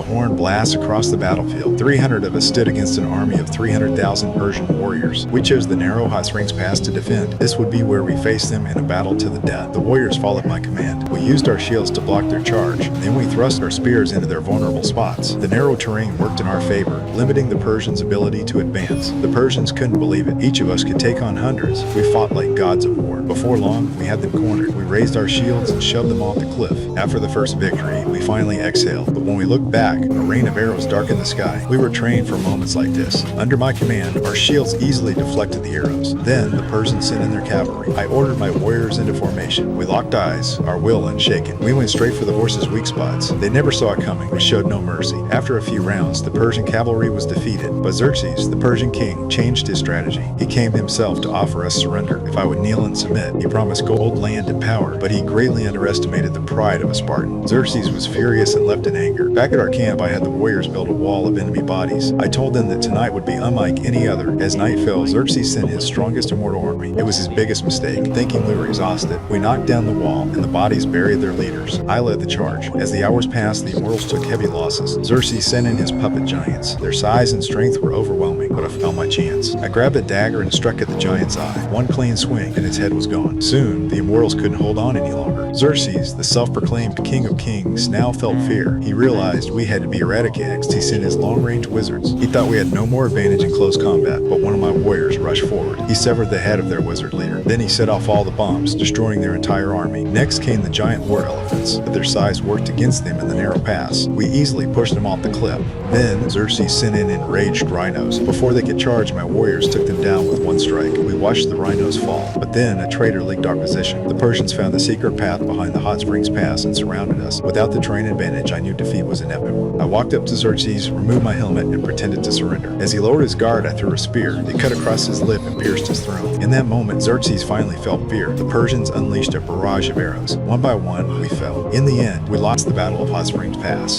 The horn blasts across the battlefield. 300 of us stood against an army of 300,000 Persian warriors. We chose the narrow hot springs pass to defend. This would be where we faced them in a battle to the death. The warriors followed my command. We used our shields to block their charge. Then we thrust our spears into their vulnerable spots. The narrow terrain worked in our favor, limiting the Persians' ability to advance. The Persians couldn't believe it. Each of us could take on hundreds. We fought like gods of war. Before long, we had them cornered. We raised our shields and shoved them off the cliff. After the first victory, we finally exhaled. But when we looked back, a rain of arrows darkened the sky. We were trained for moments like this. Under my command, our shields easily deflected the arrows. Then the Persians sent in their cavalry. I ordered my warriors into formation. We locked eyes, our will unshaken. We went straight for the horses' weak spots. They never saw it coming. We showed no mercy. After a few rounds, the Persian cavalry was defeated. But Xerxes, the Persian king, changed his strategy. He came himself to offer us surrender if I would kneel and submit. He promised gold, land, and power, but he greatly underestimated the pride of a Spartan. Xerxes was furious and left in anger. Back at our camp, I had the warriors build a wall of enemy bodies. I told them that tonight would be unlike any other. As night fell, Xerxes sent his strongest immortal army. It was his biggest mistake. Thinking we were exhausted, we knocked down the wall, and the bodies buried their leaders. I led the charge. As the hours passed, the immortals took heavy losses. Xerxes sent in his puppet giants. Their size and strength were overwhelming, but I found my chance. I grabbed a dagger and struck at the giant's eye. One clean swing, and its head was gone. Soon, the immortals couldn't hold on any longer. Xerxes, the self-proclaimed king of kings, now felt fear. He realized we had to be eradicated. He sent his long-range wizards. He thought we had no more advantage in close combat, but one of my warriors rushed forward. He severed the head of their wizard leader. Then he set off all the bombs, destroying their entire army. Next came the giant war elephants, but their size worked against them in the narrow pass. We easily pushed them off the cliff. Then Xerxes sent in enraged rhinos. Before they could charge, my warriors took them down with one strike. We watched the rhinos fall, but then a traitor leaked our position. The Persians found the secret path behind the hot springs pass and surrounded us. Without the terrain advantage, I knew defeat was inevitable. I walked up to Xerxes, removed my helmet, and pretended to surrender. As he lowered his guard, I threw a spear. It cut across his lip and pierced his throat. In that moment, Xerxes finally felt fear. The Persians unleashed a barrage of arrows. One by one, we fell. In the end, we lost the Battle of Hot Springs Pass.